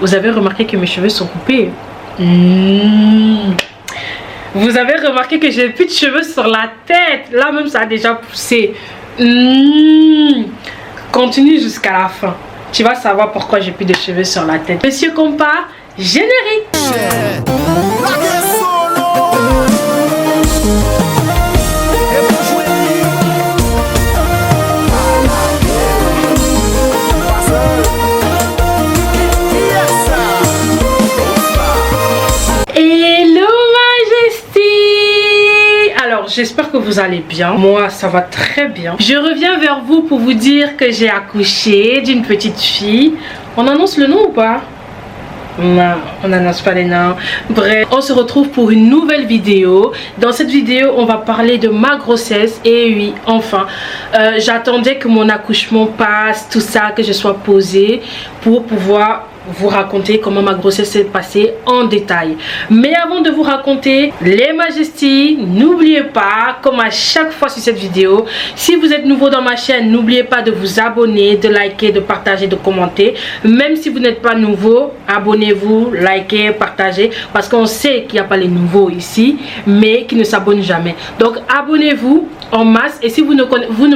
Vous avez remarqué que mes cheveux sont coupés. Vous avez remarqué que j'ai plus de cheveux sur la tête. Là même ça a déjà poussé. Continue jusqu'à la fin. Tu vas savoir pourquoi j'ai plus de cheveux sur la tête. Monsieur Compa, générique. J'espère que vous allez bien. Moi, ça va très bien. Je reviens vers vous pour vous dire que j'ai accouché d'une petite fille. On annonce le nom ou pas? Non, on n'annonce pas les noms. Bref, on se retrouve pour une nouvelle vidéo. Dans cette vidéo, on va parler de ma grossesse. Et oui, enfin, j'attendais que mon accouchement passe, tout ça, que je sois posée pour pouvoir vous raconter comment ma grossesse s'est passée en détail. Mais avant de vous raconter les majesties, n'oubliez pas, comme à chaque fois sur cette vidéo, si vous êtes nouveau dans ma chaîne, n'oubliez pas de vous abonner, de liker, de partager, de commenter. Même si vous n'êtes pas nouveau, abonnez-vous, likez, partagez, parce qu'on sait qu'il n'y a pas les nouveaux ici, mais qui ne s'abonnent jamais. Donc abonnez-vous en masse. Et si vous ne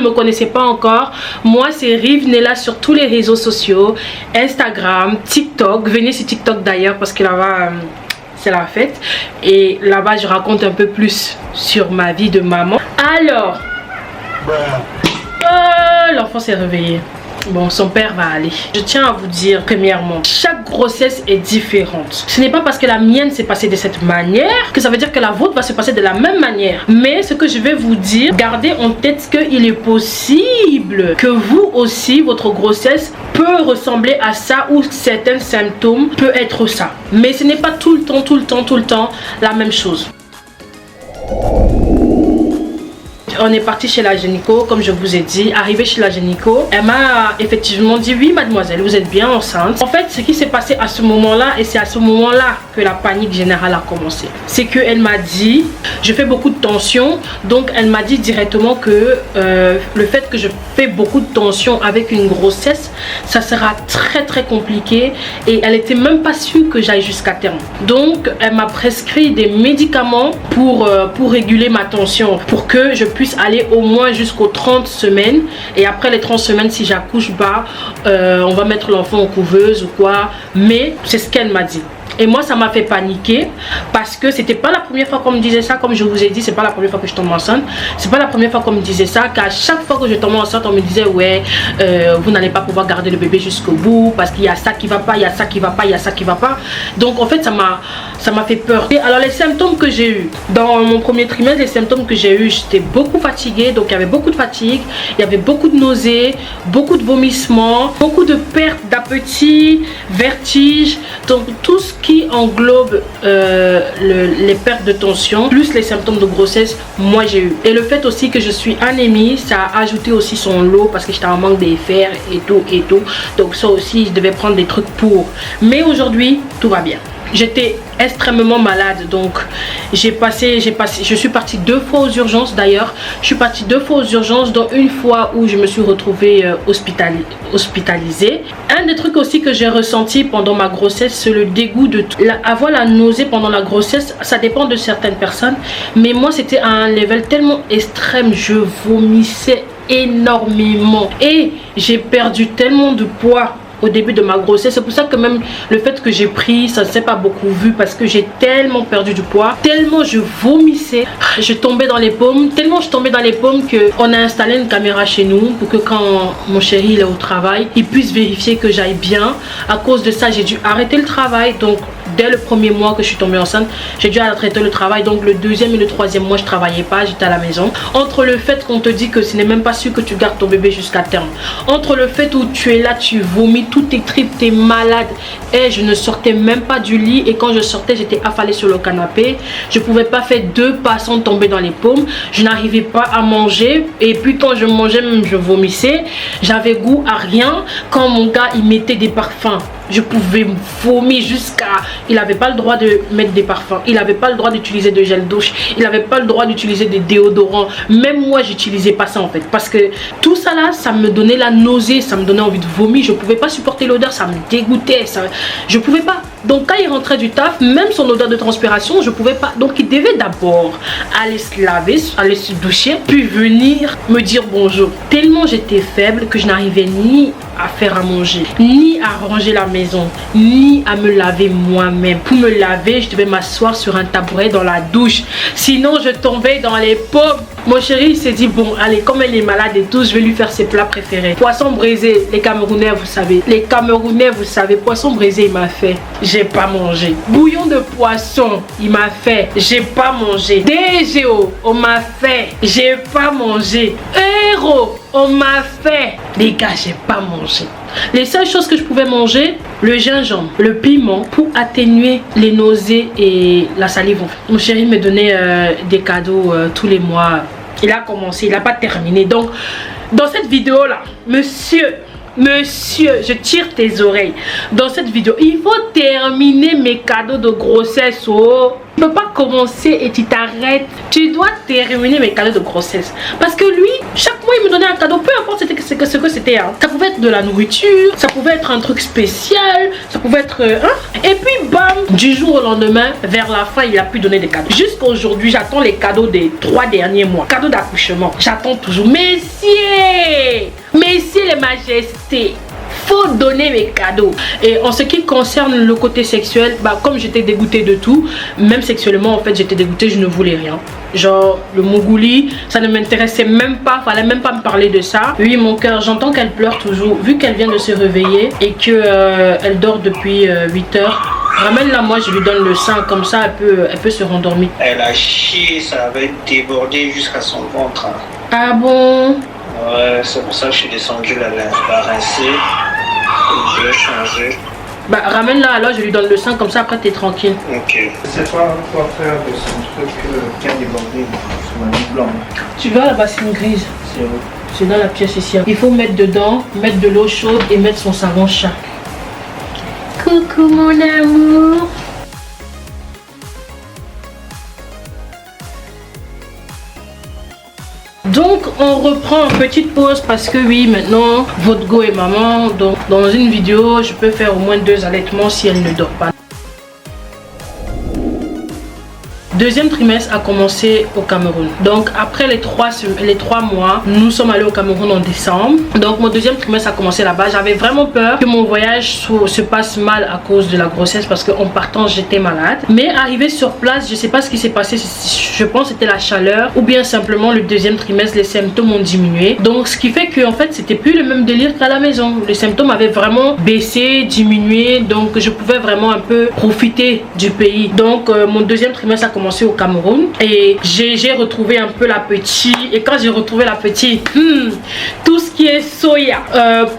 me connaissez pas encore, moi c'est Rive Nella sur tous les réseaux sociaux, Instagram, TikTok. Venez sur TikTok d'ailleurs parce que là-bas c'est la fête et là-bas je raconte un peu plus sur ma vie de maman. Alors l'enfant s'est réveillé. Bon, son père va aller. Je tiens à vous dire, premièrement, chaque grossesse est différente. Ce n'est pas parce que la mienne s'est passée de cette manière que ça veut dire que la vôtre va se passer de la même manière. Mais ce que je vais vous dire, gardez en tête qu'il est possible que vous aussi, votre grossesse peut ressembler à ça ou certains symptômes peuvent être ça. Mais ce n'est pas tout le temps la même chose. On est parti chez la gynéco, comme je vous ai dit. Arrivé chez la gynéco, elle m'a effectivement dit: oui mademoiselle, vous êtes bien enceinte. En fait, ce qui s'est passé à ce moment-là, et c'est à ce moment-là que la panique générale a commencé, c'est qu'elle m'a dit, je fais beaucoup de tension. Donc elle m'a dit directement que le fait que je fais beaucoup de tension avec une grossesse, ça sera très compliqué. Et elle était même pas sûre que j'aille jusqu'à terme. Donc elle m'a prescrit des médicaments pour réguler ma tension, pour que je puisse aller au moins jusqu'aux 30 semaines. Et après les 30 semaines, si j'accouche pas, on va mettre l'enfant en couveuse ou quoi. Mais c'est ce qu'elle m'a dit. Et moi ça m'a fait paniquer parce que c'était pas la première fois qu'on me disait ça. Comme je vous ai dit, c'est pas la première fois que je tombe enceinte. C'est pas la première fois qu'on me disait ça. Qu'à chaque fois que je tombais enceinte, on me disait: ouais, vous n'allez pas pouvoir garder le bébé jusqu'au bout parce qu'il y a ça qui va pas, il y a ça qui va pas, il y a ça qui va pas. Donc en fait ça m'a fait peur. Et alors les symptômes que j'ai eu dans mon premier trimestre, les symptômes que j'ai eu, j'étais beaucoup fatiguée. Donc il y avait beaucoup de fatigue, il y avait beaucoup de nausées, beaucoup de vomissements, beaucoup de perte d'appétit, vertige. Donc tout ce qui englobe les pertes de tension plus les symptômes de grossesse, moi j'ai eu. Et le fait aussi que je suis anémie, ça a ajouté aussi son lot parce que j'étais en manque de fer et tout. Donc ça aussi, je devais prendre des trucs pour. Mais aujourd'hui, tout va bien. J'étais extrêmement malade, donc je suis partie 2 fois aux urgences. D'ailleurs je suis partie 2 fois aux urgences, dont une fois où je me suis retrouvée hospitalisée. Un des trucs aussi que j'ai ressenti pendant ma grossesse, c'est le dégoût de avoir la nausée pendant la grossesse. Ça dépend de certaines personnes, mais moi c'était à un level tellement extrême, je vomissais énormément et j'ai perdu tellement de poids au début de ma grossesse. C'est pour ça que même le fait que j'ai pris, ça ne s'est pas beaucoup vu parce que j'ai tellement perdu du poids, tellement je vomissais, je tombais dans les pommes, tellement je tombais dans les pommes qu'on a installé une caméra chez nous pour que quand mon chéri il est au travail, il puisse vérifier que j'aille bien. À cause de ça, j'ai dû arrêter le travail. Donc dès le premier mois que je suis tombée enceinte, j'ai dû arrêter le travail. Donc le deuxième et le troisième mois, je travaillais pas, j'étais à la maison. Entre le fait qu'on te dit que ce n'est même pas sûr que tu gardes ton bébé jusqu'à terme, entre le fait où tu es là, tu vomis toutes tes tripes, tu es malade, et je ne sortais même pas du lit. Et quand je sortais, j'étais affalée sur le canapé. Je pouvais pas faire 2 pas sans tomber dans les pommes. Je n'arrivais pas à manger. Et puis quand je mangeais, même je vomissais. J'avais goût à rien. Quand mon gars il mettait des parfums, Je pouvais vomir jusqu'à... Il n'avait pas le droit de mettre des parfums. Il n'avait pas le droit d'utiliser de gel douche. Il n'avait pas le droit d'utiliser des déodorants. Même moi, j'utilisais pas ça en fait. Parce que tout ça là, ça me donnait la nausée. Ça me donnait envie de vomir. Je pouvais pas supporter l'odeur. Ça me dégoûtait. Je pouvais pas. Donc quand il rentrait du taf, même son odeur de transpiration, je pouvais pas. Donc il devait d'abord aller se laver, aller se doucher, puis venir me dire bonjour. Tellement j'étais faible que je n'arrivais ni à faire à manger, ni à ranger la maison, ni à me laver moi-même. Pour me laver, je devais m'asseoir sur un tabouret dans la douche. Sinon, je tombais dans les pommes. Mon chéri il s'est dit, bon, allez, comme elle est malade et tout, je vais lui faire ses plats préférés. Poisson braisé, les Camerounais, vous savez. Les Camerounais, vous savez, poisson braisé, il m'a fait. J'ai pas mangé. Bouillon de poisson, il m'a fait. J'ai pas mangé. DGO, on m'a fait. J'ai pas mangé. Héros, on m'a fait. Les gars, j'ai pas mangé. Les seules choses que je pouvais manger, le gingembre, le piment pour atténuer les nausées et la salive. Mon chéri me donnait des cadeaux tous les mois. Il a commencé, il n'a pas terminé. Donc, dans cette vidéo-là, monsieur, je tire tes oreilles. Dans cette vidéo, il faut terminer mes cadeaux de grossesse. Oh. Tu ne peux pas commencer et tu t'arrêtes. Tu dois terminer mes cadeaux de grossesse. Parce que lui, chaque mois, il me donnait un cadeau. Peu importe ce que c'était. Hein. Ça pouvait être de la nourriture. Ça pouvait être un truc spécial. Ça pouvait être... Et puis, bam, du jour au lendemain, vers la fin, il a pu donner des cadeaux. Jusqu'à aujourd'hui, j'attends les cadeaux des 3 derniers mois. Cadeaux d'accouchement. J'attends toujours. Messieurs, les majestés, faut donner mes cadeaux. Et en ce qui concerne le côté sexuel, bah comme j'étais dégoûtée de tout, même sexuellement en fait j'étais dégoûtée, je ne voulais rien. Genre le Mougouli, ça ne m'intéressait même pas, fallait même pas me parler de ça. Oui, mon cœur, j'entends qu'elle pleure toujours, vu qu'elle vient de se réveiller et que elle dort depuis 8 heures. Ramène-la, moi je lui donne le sein, comme ça elle peut se rendormir. Elle a chié, ça avait débordé jusqu'à son ventre. Ah bon? Ouais, c'est pour ça que je suis descendu la rincer. Je vais changer. Bah ramène-la alors, je lui donne le sein, comme ça après t'es tranquille. Ok. C'est toi quoi faire de son truc qui a débordé sur ma nuit blanche. Tu vois la bassine grise? C'est où? C'est dans la pièce ici. Il faut mettre dedans, mettre de l'eau chaude et mettre son savon chat. Coucou mon amour. Donc on reprend une petite pause parce que oui, maintenant votre go est maman, donc dans une vidéo je peux faire au moins 2 allaitements si elle ne dort pas. Deuxième trimestre a commencé au Cameroun. Donc après les 3 mois, nous sommes allés au Cameroun en décembre. Donc mon deuxième trimestre a commencé là-bas. J'avais vraiment peur que mon voyage se passe mal à cause de la grossesse parce qu'en partant j'étais malade. Mais arrivé sur place, je sais pas ce qui s'est passé. Je pense que c'était la chaleur ou bien simplement le deuxième trimestre, les symptômes ont diminué. Donc ce qui fait que en fait c'était plus le même délire qu'à la maison. Les symptômes avaient vraiment baissé, diminué. Donc je pouvais vraiment un peu profiter du pays. Donc mon deuxième trimestre a commencé au Cameroun et j'ai retrouvé un peu l'appétit. Et quand j'ai retrouvé l'appétit, tout ce qui est soya,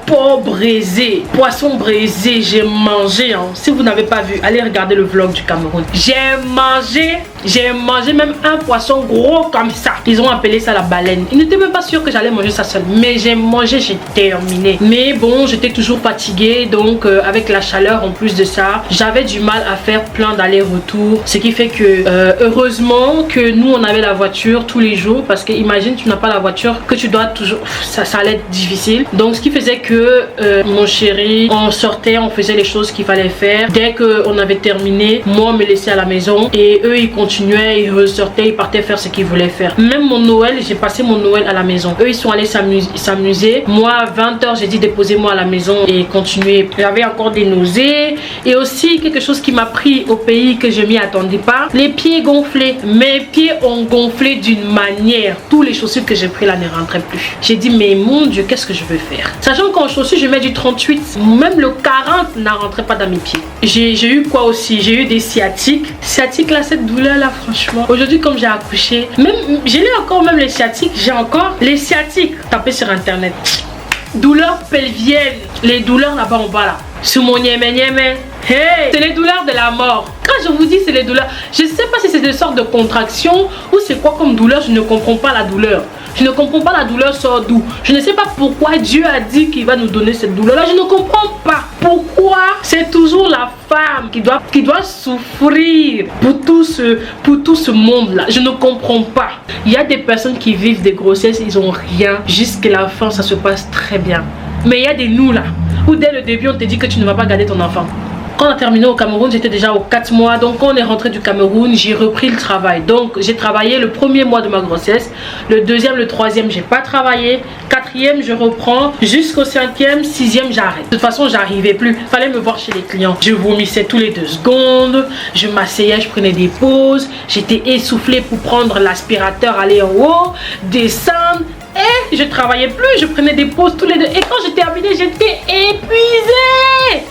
porc braisé, poisson braisé, j'ai mangé. Hein. Si vous n'avez pas vu, allez regarder le vlog du Cameroun. J'ai mangé même un poisson gros comme ça. Ils ont appelé ça la baleine. Ils n'étaient même pas sûrs que j'allais manger ça seul. Mais j'ai mangé, j'ai terminé. Mais bon, j'étais toujours fatiguée. Donc avec la chaleur en plus de ça, j'avais du mal à faire plein d'allers-retours. Ce qui fait que heureusement que nous on avait la voiture tous les jours. Parce que imagine tu n'as pas la voiture, que tu dois toujours... Ça allait être difficile. Donc ce qui faisait que mon chéri, on sortait, on faisait les choses qu'il fallait faire. Dès qu'on avait terminé, moi on me laissait à la maison. Et eux ils continuaient, ils ressortaient, ils partaient faire ce qu'ils voulaient faire. Même mon Noël, j'ai passé mon Noël à la maison. Eux ils sont allés s'amuser. Moi à 20 h j'ai dit déposez-moi à la maison et continuer. J'avais encore des nausées. Et aussi quelque chose qui m'a pris au pays que je m'y attendais pas. Les pieds gonflés. Mes pieds ont gonflé d'une manière. Tous les chaussures que j'ai pris là ne rentraient plus. J'ai dit mais mon Dieu, qu'est-ce que je veux faire? Sachant qu'en chaussures je mets du 38. Même le 40 n'a rentré pas dans mes pieds. J'ai eu quoi aussi? J'ai eu des sciatiques. Sciatiques là, cette douleur là franchement. Aujourd'hui comme j'ai accouché, même j'ai encore même les sciatiques. J'ai encore les sciatiques. Tapez sur internet. Douleurs pelviennes. Les douleurs là-bas en bas là. Sous mon niémé. Hey, c'est les douleurs de la mort. Quand je vous dis c'est les douleurs, je sais pas si c'est des sortes de contractions ou c'est quoi comme douleur, je ne comprends pas la douleur. Je ne comprends pas, la douleur sort d'où? Je ne sais pas pourquoi Dieu a dit qu'il va nous donner cette douleur-là. Je ne comprends pas pourquoi c'est toujours la femme qui doit souffrir pour tout ce monde-là. Je ne comprends pas. Il y a des personnes qui vivent des grossesses, ils n'ont rien. Jusqu'à la fin, ça se passe très bien. Mais il y a des nous là, où dès le début, on te dit que tu ne vas pas garder ton enfant. Quand on a terminé au Cameroun, j'étais déjà aux 4 mois. Donc quand on est rentré du Cameroun, j'ai repris le travail. Donc j'ai travaillé le premier mois de ma grossesse. Le deuxième, le troisième, j'ai pas travaillé. Quatrième, je reprends. Jusqu'au cinquième, sixième, j'arrête. De toute façon, j'arrivais plus. Fallait me voir chez les clients. Je vomissais tous les 2 secondes. Je m'asseyais, je prenais des pauses. J'étais essoufflée pour prendre l'aspirateur, aller en haut, descendre. Et je travaillais plus. Je prenais des pauses tous les 2. Et quand j'ai terminé, j'étais épuisée.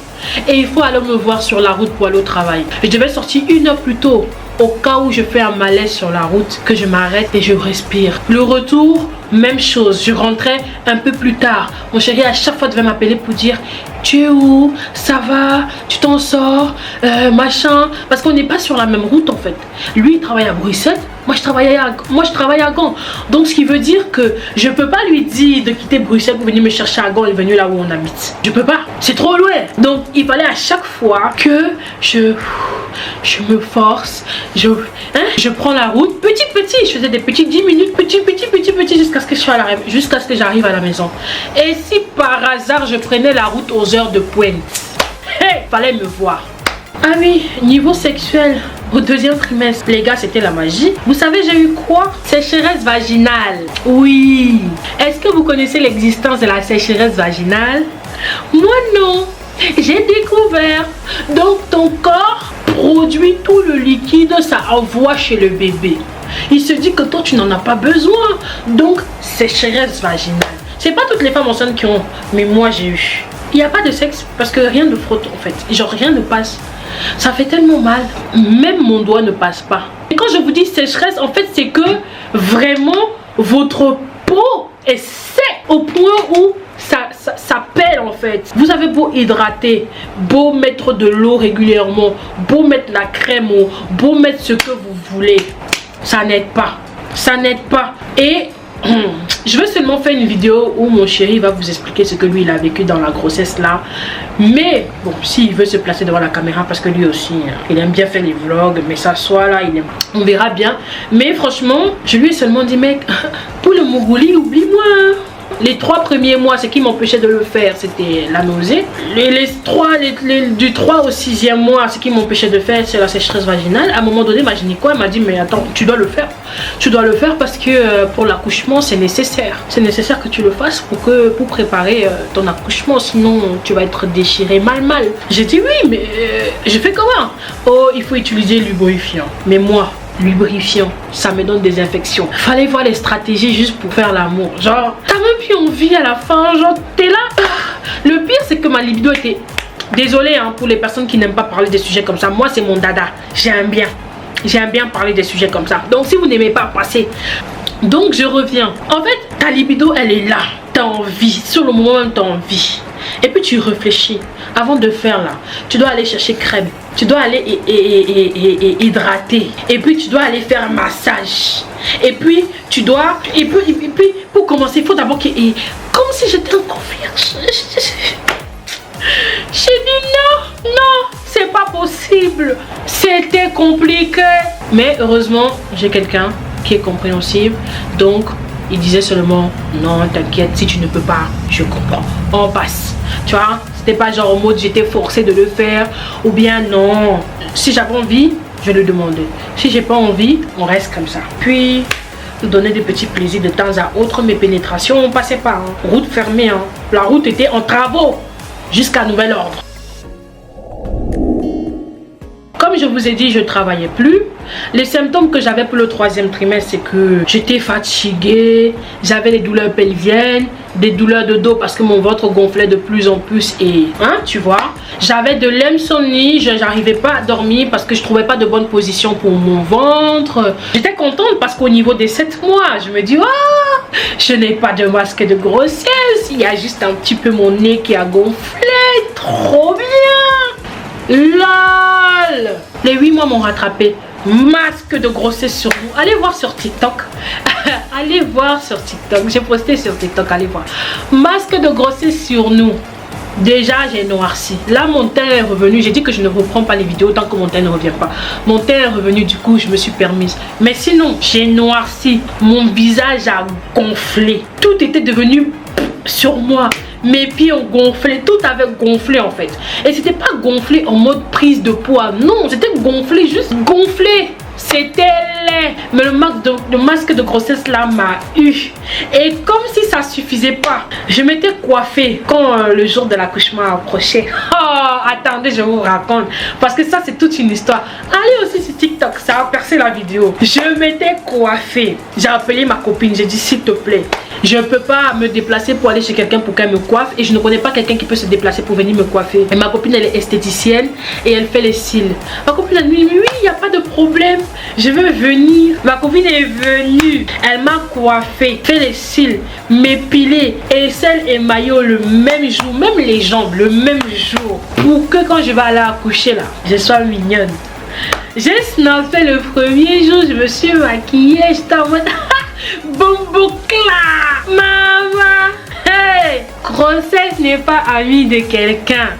Et il faut aller me voir sur la route pour aller au travail. Je devais sortir 1 heure plus tôt, au cas où je fais un malaise sur la route, que je m'arrête et je respire. Le retour, même chose. Je rentrais un peu plus tard. Mon chéri à chaque fois devait m'appeler pour dire: tu es où? Ça va? Tu t'en sors? Machin. Parce qu'on n'est pas sur la même route en fait. Lui il travaille à Bruxelles. Moi je travaille à Gand. Donc ce qui veut dire que je peux pas lui dire de quitter Bruxelles pour venir me chercher à Gand et venir là où on habite. Je peux pas. C'est trop loin. Donc il fallait à chaque fois que je me force. Je prends la route. Petit. Je faisais des petits 10 minutes. Petit jusqu'à ce que j'arrive à la maison. Et si par hasard je prenais la route aux heures de pointe, hey, fallait me voir. Ah oui, niveau sexuel, au 2e trimestre, les gars, c'était la magie. Vous savez, j'ai eu quoi? Sécheresse vaginale. Oui. Est-ce que vous connaissez l'existence de la sécheresse vaginale? Moi, non. J'ai découvert. Donc, ton corps produit tout le liquide, ça envoie chez le bébé. Il se dit que toi, tu n'en as pas besoin. Donc, sécheresse vaginale. C'est pas toutes les femmes enceintes qui ont, mais moi, j'ai eu. Il n'y a pas de sexe parce que rien ne frotte en fait. Genre, rien ne passe. Ça fait tellement mal. Même mon doigt ne passe pas. Et quand je vous dis sécheresse, en fait, c'est que vraiment, votre peau est sec au point où ça pèle en fait. Vous avez beau hydrater, beau mettre de l'eau régulièrement, beau mettre la crème, beau mettre ce que vous voulez, ça n'aide pas. Ça n'aide pas. Et je vais seulement faire une vidéo où mon chéri va vous expliquer ce que lui il a vécu dans la grossesse là. Mais bon, s'il veut se placer devant la caméra, parce que lui aussi il aime bien faire les vlogs, mais ça soit là, on verra bien. Mais franchement, je lui ai seulement dit: mec, pour le Mougouli, oublie-moi. Les 3 premiers mois, ce qui m'empêchait de le faire, c'était la nausée. Du 3 au 6e mois, ce qui m'empêchait de faire, c'est la sécheresse vaginale. À un moment donné, ma gynéco, elle m'a dit: mais attends, tu dois le faire. Tu dois le faire parce que pour l'accouchement, c'est nécessaire. C'est nécessaire que tu le fasses pour préparer ton accouchement. Sinon, tu vas être déchiré mal. J'ai dit oui, mais je fais comment? Oh, il faut utiliser lubrifiant. Mais moi, lubrifiant, ça me donne des infections. Fallait voir les stratégies juste pour faire l'amour. Genre, t'as même plus envie à la fin. Genre, t'es là. Le pire, c'est que ma libido était... Désolée hein, pour les personnes qui n'aiment pas parler des sujets comme ça. Moi, c'est mon dada. J'aime bien parler des sujets comme ça. Donc, si vous n'aimez pas, passez. Donc, je reviens. En fait, ta libido, elle est là. T'as envie. Sur le moment même, t'as envie. Et puis tu réfléchis. Avant de faire là, tu dois aller chercher crème. Tu dois aller hydrater. Et puis tu dois aller faire un massage. Et puis tu dois... Et puis pour commencer, il faut d'abord que... Comme si j'étais en confiance. J'ai dit non, c'est pas possible. C'était compliqué. Mais heureusement, j'ai quelqu'un qui est compréhensible. Donc... il disait seulement: non, t'inquiète, si tu ne peux pas, je comprends, on passe. Tu vois, c'était pas genre en mode j'étais forcée de le faire, ou bien non, si j'avais envie, je le demandais. Si j'ai pas envie, on reste comme ça. Puis, nous donnait des petits plaisirs de temps à autre, mais pénétration, on passait pas. Hein. Route fermée, hein. La route était en travaux, jusqu'à nouvel ordre. Comme je vous ai dit, je ne travaillais plus. Les symptômes que j'avais pour le 3e trimestre, c'est que j'étais fatiguée, j'avais des douleurs pelviennes, des douleurs de dos parce que mon ventre gonflait de plus en plus et, hein, tu vois, j'avais de l'insomnie, j'arrivais pas à dormir parce que je trouvais pas de bonne position pour mon ventre. J'étais contente parce qu'au niveau des 7 mois, je me dis: oh, je n'ai pas de masque de grossesse, il y a juste un petit peu mon nez qui a gonflé, trop bien. LOL. Les 8 mois m'ont rattrapé. Masque de grossesse sur vous. Allez voir sur TikTok. Allez voir sur TikTok. J'ai posté sur TikTok, allez voir. Masque de grossesse sur nous. Déjà j'ai noirci. Là mon teint est revenu. J'ai dit que je ne reprends pas les vidéos tant que mon teint ne revient pas. Mon teint est revenu, du coup je me suis permise. Mais sinon j'ai noirci. Mon visage a gonflé. Tout était devenu sur moi. Mes pieds ont gonflé. Tout avait gonflé en fait. Et c'était pas gonflé en mode prise de poids. Non, c'était gonflé, juste gonflé. C'était laid. Mais le masque de grossesse là m'a eu. Et comme si ça suffisait pas, je m'étais coiffée quand le jour de l'accouchement approchait. Oh, attendez, je vous raconte. Parce que ça, c'est toute une histoire. Allez aussi sur TikTok, ça a percé la vidéo. Je m'étais coiffée. J'ai appelé ma copine, j'ai dit s'il te plaît, je ne peux pas me déplacer pour aller chez quelqu'un pour qu'elle me coiffe. Et je ne connais pas quelqu'un qui peut se déplacer pour venir me coiffer. Et ma copine, elle est esthéticienne et elle fait les cils. Ma copine a dit, oui, il n'y a pas de problème. Je veux venir. Ma copine est venue. Elle m'a coiffé, fait les cils, m'épiler, aisselle et maillot le même jour. Même les jambes le même jour. Pour que quand je vais aller accoucher là, je sois mignonne. J'ai snappé le premier jour. Je me suis maquillée. J'étais en mode Bomboucla, maman. Hey, grossesse n'est pas amie de quelqu'un.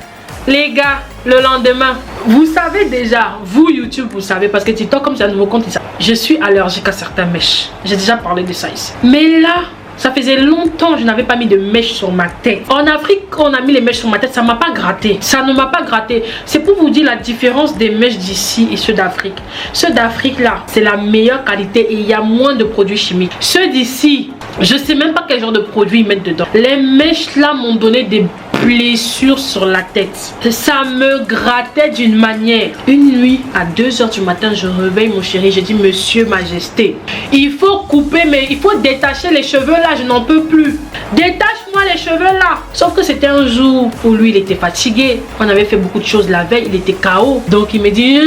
Les gars, le lendemain, vous savez déjà, vous YouTube, vous savez, parce que TikTok, comme c'est un nouveau compte, je suis allergique à certains mèches. J'ai déjà parlé de ça ici. Mais là, ça faisait longtemps que je n'avais pas mis de mèches sur ma tête. En Afrique, quand on a mis les mèches sur ma tête, ça m'a pas gratté. Ça ne m'a pas gratté. C'est pour vous dire la différence des mèches d'ici et ceux d'Afrique. Ceux d'Afrique là, c'est la meilleure qualité et il y a moins de produits chimiques. Ceux d'ici, je sais même pas quel genre de produits ils mettent dedans. Les mèches là m'ont donné des blessures sur la tête. Ça me grattait d'une manière. Une nuit à 2 h du matin, je réveille mon chéri. J'ai dit, monsieur majesté, il faut couper, mais il faut détacher les cheveux là, je n'en peux plus. Détache-moi les cheveux là. Sauf que c'était un jour où lui il était fatigué. On avait fait beaucoup de choses la veille, il était KO. Donc il me dit,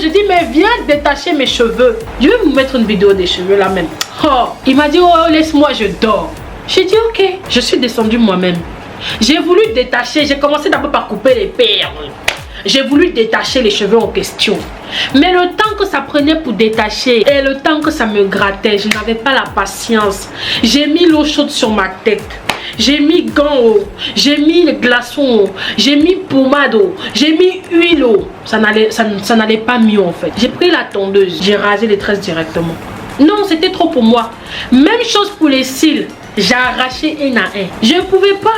j'ai dit, mais viens détacher mes cheveux. Je vais vous mettre une vidéo des cheveux là même. Oh, il m'a dit, oh laisse-moi, je dors. J'ai dit ok. Je suis descendue moi-même. J'ai voulu détacher, j'ai commencé d'abord par couper les perles. J'ai voulu détacher les cheveux en question. Mais le temps que ça prenait pour détacher et le temps que ça me grattait, je n'avais pas la patience. J'ai mis l'eau chaude sur ma tête. J'ai mis gants, j'ai mis les glaçons, j'ai mis pommade, j'ai mis huile. Ça n'allait pas mieux en fait. J'ai pris la tondeuse, j'ai rasé les tresses directement. Non, c'était trop pour moi. Même chose pour les cils. J'ai arraché un à un. Je ne pouvais pas.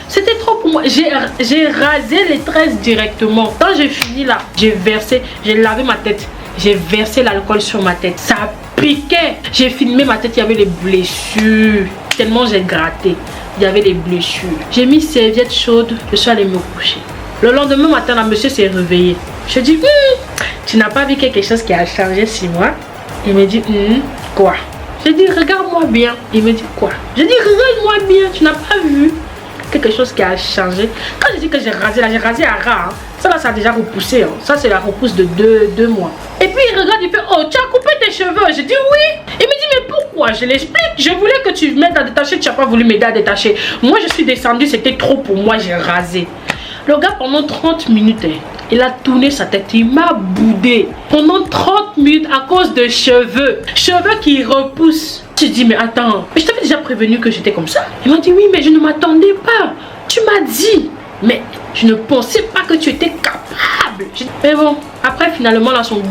C'était trop pour moi. J'ai rasé les tresses directement. Quand j'ai fini là, j'ai lavé ma tête. J'ai versé l'alcool sur ma tête. Ça piquait. J'ai filmé ma tête, il y avait les blessures. Tellement j'ai gratté. Il y avait les blessures. J'ai mis serviette chaude. Je suis allée me coucher. Le lendemain matin, la monsieur s'est réveillée. Je dis, tu n'as pas vu quelque chose qui a changé 6 mois? Il me dit, quoi? Je dis, regarde-moi bien. Il me dit, quoi? Je dis, regarde-moi bien. Tu n'as pas vu quelque chose qui a changé? Quand je dis que j'ai rasé, là, j'ai rasé à ras. Hein. Ça, là, ça a déjà repoussé. Hein. Ça, c'est la repousse de 2 mois. Et puis, il regarde, il fait, oh, tu as coupé tes cheveux. Je dis, oui. Il me dit, mais pourquoi? Je l'explique. Je voulais que tu m'aides à détacher. Tu n'as pas voulu m'aider à détacher. Moi, je suis descendue. C'était trop pour moi. J'ai rasé. Le gars, pendant 30 minutes, il a tourné sa tête, il m'a boudé pendant 30 minutes à cause de cheveux. Cheveux qui repoussent. Je dis, mais attends, mais je t'avais déjà prévenu que j'étais comme ça. Il m'a dit, oui, mais je ne m'attendais pas. Tu m'as dit, mais je ne pensais pas que tu étais capable. Mais bon, après finalement là son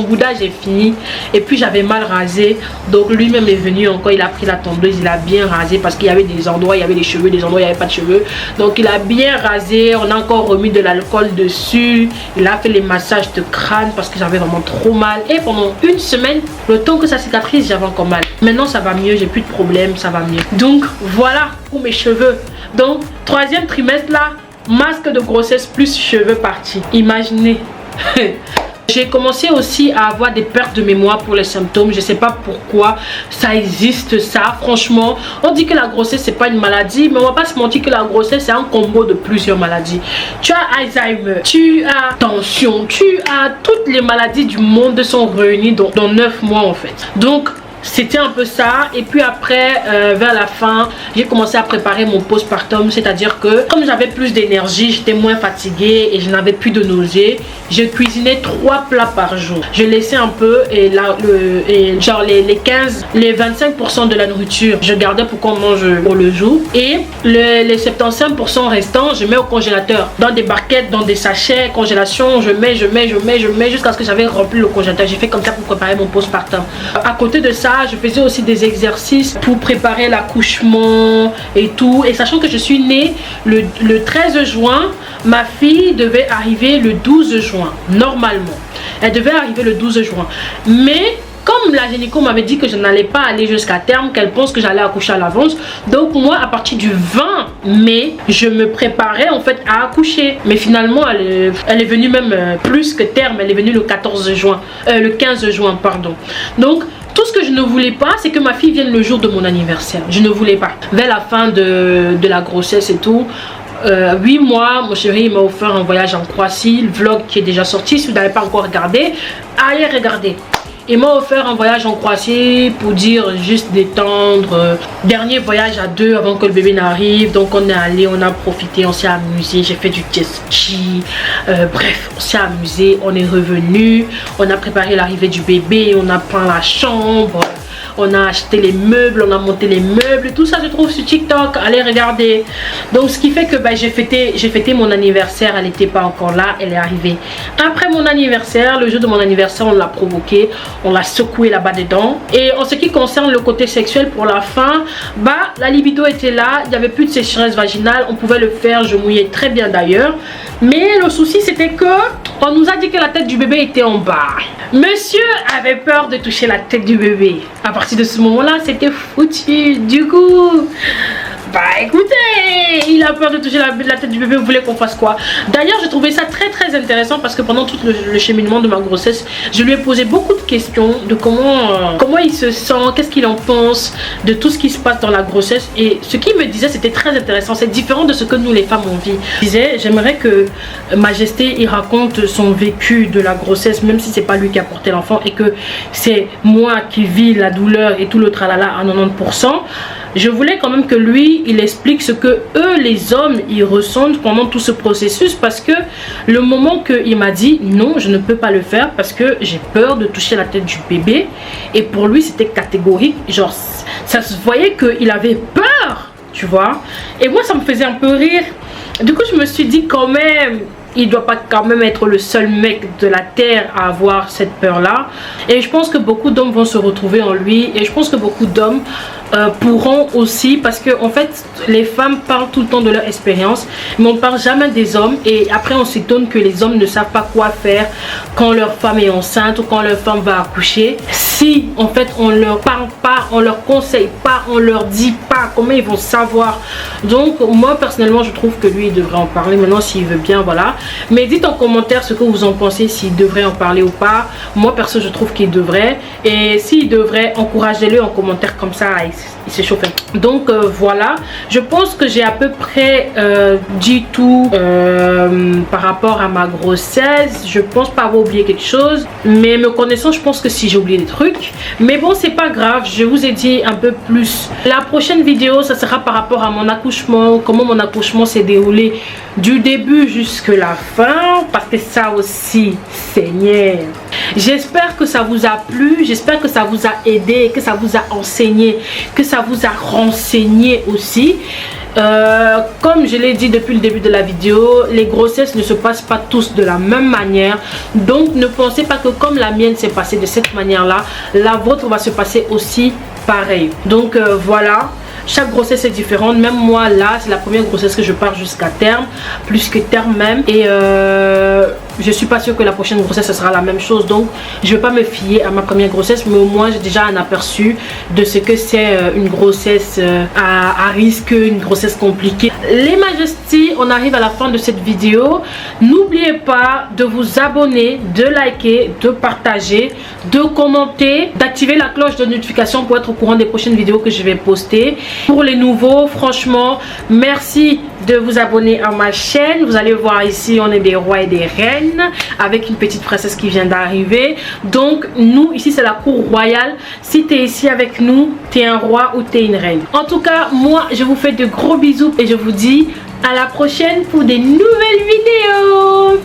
boudage est fini. Et puis j'avais mal rasé. Donc lui-même est venu encore, il a pris la tondeuse, il a bien rasé. Parce qu'il y avait des endroits, il y avait des cheveux, des endroits, il n'y avait pas de cheveux. Donc il a bien rasé, on a encore remis de l'alcool dessus. Il a fait les massages de crâne parce que j'avais vraiment trop mal. Et pendant 1 semaine, le temps que ça cicatrise, j'avais encore mal. Maintenant ça va mieux, j'ai plus de problème, ça va mieux. Donc voilà pour mes cheveux. Donc 3e trimestre là, masque de grossesse plus cheveux partis. Imaginez. J'ai commencé aussi à avoir des pertes de mémoire pour les symptômes. Je sais pas pourquoi ça existe ça. Franchement, on dit que la grossesse c'est pas une maladie, mais on va pas se mentir que la grossesse c'est un combo de plusieurs maladies. Tu as Alzheimer, tu as tension, tu as toutes les maladies du monde sont réunies dans 9 mois en fait. Donc c'était un peu ça. Et puis après, vers la fin, j'ai commencé à préparer mon postpartum, c'est-à-dire que comme j'avais plus d'énergie, j'étais moins fatiguée et je n'avais plus de nausées, je cuisinais 3 plats par jour. Je laissais un peu et là, genre les 25% de la nourriture, je gardais pour qu'on mange pour le jour. Et les 75% restants, je mets au congélateur. Dans des barquettes, dans des sachets, congélation, je mets jusqu'à ce que j'avais rempli le congélateur. J'ai fait comme ça pour préparer mon postpartum. À côté de ça, je faisais aussi des exercices pour préparer l'accouchement et tout. Et sachant que je suis née le 13 juin, ma fille devait arriver le 12 juin, normalement. Elle devait arriver le 12 juin. Mais comme la gynéco m'avait dit que je n'allais pas aller jusqu'à terme, qu'elle pense que j'allais accoucher à l'avance, donc moi à partir du 20 mai, je me préparais en fait à accoucher. Mais finalement elle est venue même plus que terme, elle est venue le 15 juin pardon. Donc tout ce que je ne voulais pas, c'est que ma fille vienne le jour de mon anniversaire. Je ne voulais pas. Vers la fin de la grossesse et tout, 8 mois, mon chéri m'a offert un voyage en Croatie, le vlog qui est déjà sorti. Si vous n'avez pas encore regardé, allez regarder. Il m'a offert un voyage en Croatie pour dire juste détendre. Dernier voyage à 2 avant que le bébé n'arrive. Donc on est allé, on a profité, on s'est amusé. J'ai fait du jet ski. Bref, on s'est amusé. On est revenu. On a préparé l'arrivée du bébé. On a peint la chambre. On a acheté les meubles, on a monté les meubles, tout ça se trouve sur TikTok, allez regarder. Donc ce qui fait que j'ai fêté mon anniversaire, elle n'était pas encore là, elle est arrivée après mon anniversaire. Le jour de mon anniversaire, on l'a provoqué, on l'a secoué là-bas dedans. Et en ce qui concerne le côté sexuel, pour la fin, la libido était là, il n'y avait plus de sécheresse vaginale, on pouvait le faire, je mouillais très bien d'ailleurs. Mais le souci c'était que on nous a dit que la tête du bébé était en bas. Monsieur avait peur de toucher la tête du bébé. À partir de ce moment-là, c'était foutu. Du coup, écoutez, il a peur de toucher la tête du bébé. Vous voulez qu'on fasse quoi? D'ailleurs, j'ai trouvé ça très très intéressant parce que pendant tout le cheminement de ma grossesse, je lui ai posé beaucoup de questions de comment il se sent, qu'est-ce qu'il en pense de tout ce qui se passe dans la grossesse. Et ce qu'il me disait, c'était très intéressant. C'est différent de ce que nous les femmes on vit. Il disait, j'aimerais que Majesté il raconte son vécu de la grossesse, même si c'est pas lui qui a porté l'enfant et que c'est moi qui vis la douleur et tout le tralala à 90%. Je voulais quand même que lui, il explique ce que eux, les hommes, ils ressentent pendant tout ce processus. Parce que le moment qu'il m'a dit non, je ne peux pas le faire parce que j'ai peur de toucher la tête du bébé. Et pour lui, c'était catégorique. Genre, ça se voyait qu'il avait peur, tu vois. Et moi, ça me faisait un peu rire. Du coup, je me suis dit quand même, il doit pas quand même être le seul mec de la terre à avoir cette peur là. Et je pense que beaucoup d'hommes vont se retrouver en lui. Et je pense que beaucoup d'hommes pourront aussi, parce que en fait les femmes parlent tout le temps de leur expérience mais on parle jamais des hommes. Et après on s'étonne que les hommes ne savent pas quoi faire quand leur femme est enceinte ou quand leur femme va accoucher. Si en fait on leur parle pas, on leur conseille pas, on leur dit pas, comment ils vont savoir? Donc moi personnellement je trouve que lui il devrait en parler. Maintenant s'il veut bien, voilà. Mais dites en commentaire ce que vous en pensez, s'il devrait en parler ou pas. Moi perso je trouve qu'il devrait. Et s'il devrait, encouragez-le en commentaire, comme ça il s'échauffe. Donc voilà, je pense que j'ai à peu près dit tout par rapport à ma grossesse. Je pense pas avoir oublié quelque chose, mais me connaissant je pense que si j'ai oublié des trucs, mais bon c'est pas grave. Je vous ai dit un peu plus. La prochaine vidéo ça sera par rapport à mon accouchement, comment mon accouchement s'est déroulé du début jusque la fin, parce que ça aussi, Seigneur, j'espère que ça vous a plu, j'espère que ça vous a aidé, que ça vous a enseigné, que ça vous a renseigné aussi. Comme je l'ai dit depuis le début de la vidéo, les grossesses ne se passent pas tous de la même manière. Donc ne pensez pas que comme la mienne s'est passée de cette manière là, la vôtre va se passer aussi pareil. Donc voilà, chaque grossesse est différente. Même moi là, c'est la première grossesse que je pars jusqu'à terme, plus que terme même. Et je suis pas sûre que la prochaine grossesse ce sera la même chose. Donc je vais pas me fier à ma première grossesse, mais au moins j'ai déjà un aperçu de ce que c'est une grossesse à risque, une grossesse compliquée. Les majestés, on arrive à la fin de cette vidéo. N'oubliez pas de vous abonner, de liker, de partager, de commenter, d'activer la cloche de notification pour être au courant des prochaines vidéos que je vais poster. Pour les nouveaux, franchement merci de vous abonner à ma chaîne. Vous allez voir ici, on est des rois et des reines avec une petite princesse qui vient d'arriver. Donc nous, ici c'est la cour royale. Si tu es ici avec nous, tu es un roi ou tu es une reine. En tout cas, moi je vous fais de gros bisous et je vous dis à la prochaine pour des nouvelles vidéos.